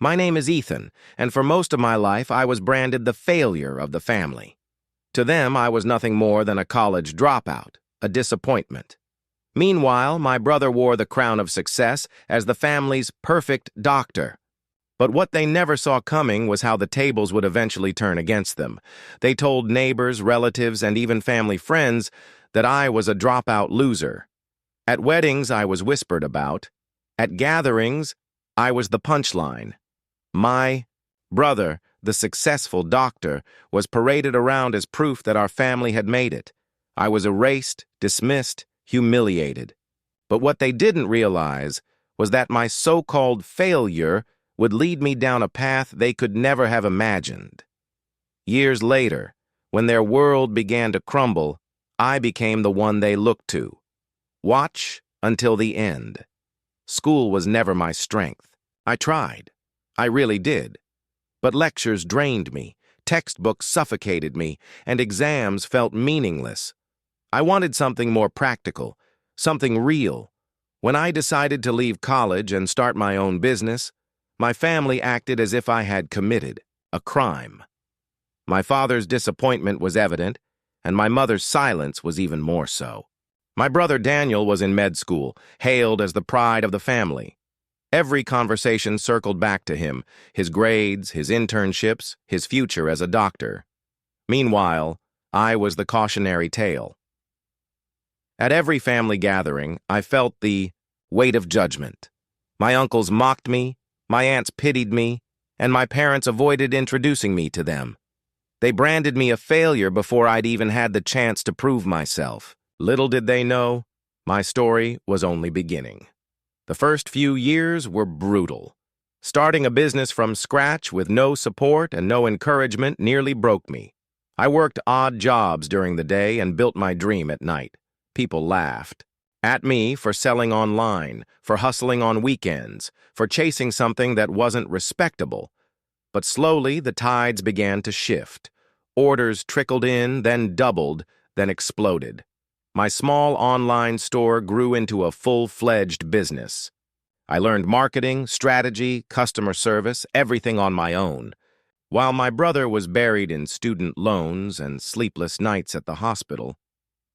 My name is Ethan, and for most of my life I was branded the failure of the family. To them, I was nothing more than a college dropout, a disappointment. Meanwhile, my brother wore the crown of success as the family's perfect doctor. But what they never saw coming was how the tables would eventually turn against them. They told neighbors, relatives, and even family friends that I was a dropout loser. At weddings, I was whispered about. At gatherings, I was the punchline. My brother, the successful doctor, was paraded around as proof that our family had made it. I was erased, dismissed, humiliated. But what they didn't realize was that my so-called failure would lead me down a path they could never have imagined. Years later, when their world began to crumble, I became the one they looked to. Watch until the end. School was never my strength. I tried. I really did. But lectures drained me, textbooks suffocated me, and exams felt meaningless. I wanted something more practical, something real. When I decided to leave college and start my own business, my family acted as if I had committed a crime. My father's disappointment was evident, and my mother's silence was even more so. My brother Daniel was in med school, hailed as the pride of the family. Every conversation circled back to him, his grades, his internships, his future as a doctor. Meanwhile, I was the cautionary tale. At every family gathering, I felt the weight of judgment. My uncles mocked me, my aunts pitied me, and my parents avoided introducing me to them. They branded me a failure before I'd even had the chance to prove myself. Little did they know, my story was only beginning. The first few years were brutal. Starting a business from scratch with no support and no encouragement nearly broke me. I worked odd jobs during the day and built my dream at night. People laughed at me for selling online, for hustling on weekends, for chasing something that wasn't respectable. But slowly, the tides began to shift. Orders trickled in, then doubled, then exploded. My small online store grew into a full-fledged business. I learned marketing, strategy, customer service, everything on my own. While my brother was buried in student loans and sleepless nights at the hospital,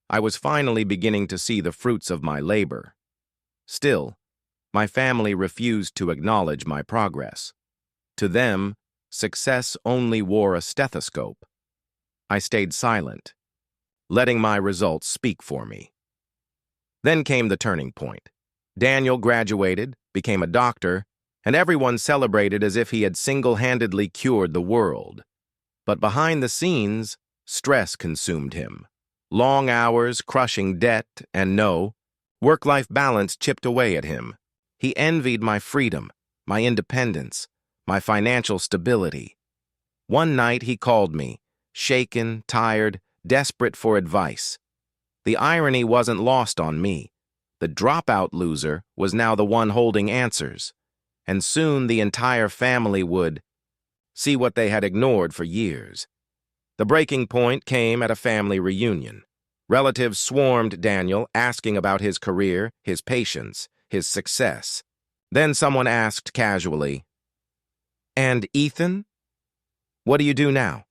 I was finally beginning to see the fruits of my labor. Still, my family refused to acknowledge my progress. To them, success only wore a stethoscope. I stayed silent, letting my results speak for me. Then came the turning point. Daniel graduated, became a doctor, and everyone celebrated as if he had single-handedly cured the world. But behind the scenes, stress consumed him. Long hours, crushing debt, and work-life balance chipped away at him. He envied my freedom, my independence, my financial stability. One night he called me, shaken, tired, desperate for advice. The irony wasn't lost on me. The dropout loser was now the one holding answers, and soon the entire family would see what they had ignored for years. The breaking point came at a family reunion. Relatives swarmed Daniel, asking about his career, his patience, his success. Then someone asked casually, "And Ethan? What do you do now?"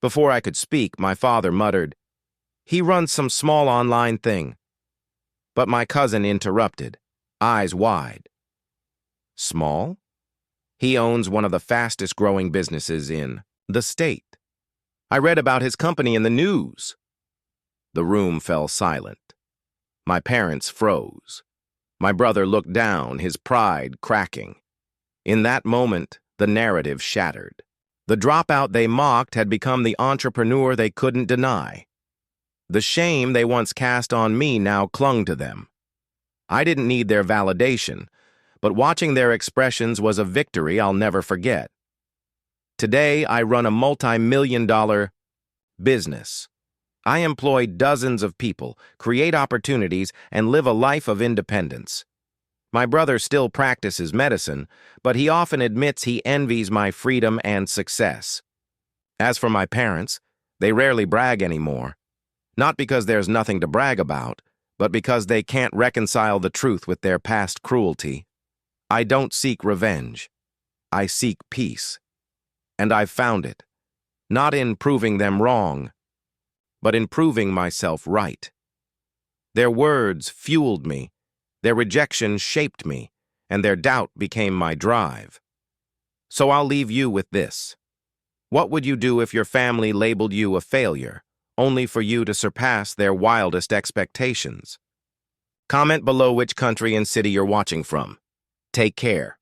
Before I could speak, my father muttered, "He runs some small online thing." But my cousin interrupted, eyes wide. "Small? He owns one of the fastest-growing businesses in the state. I read about his company in the news." The room fell silent. My parents froze. My brother looked down, his pride cracking. In that moment, the narrative shattered. The dropout they mocked had become the entrepreneur they couldn't deny. The shame they once cast on me now clung to them. I didn't need their validation, but watching their expressions was a victory I'll never forget. Today, I run a multi-million-dollar business. I employ dozens of people, create opportunities, and live a life of independence. My brother still practices medicine, but he often admits he envies my freedom and success. As for my parents, they rarely brag anymore. Not because there's nothing to brag about, but because they can't reconcile the truth with their past cruelty. I don't seek revenge. I seek peace. And I've found it, not in proving them wrong, but in proving myself right. Their words fueled me, their rejection shaped me, and their doubt became my drive. So I'll leave you with this. What would you do if your family labeled you a failure, only for you to surpass their wildest expectations? Comment below which country and city you're watching from. Take care.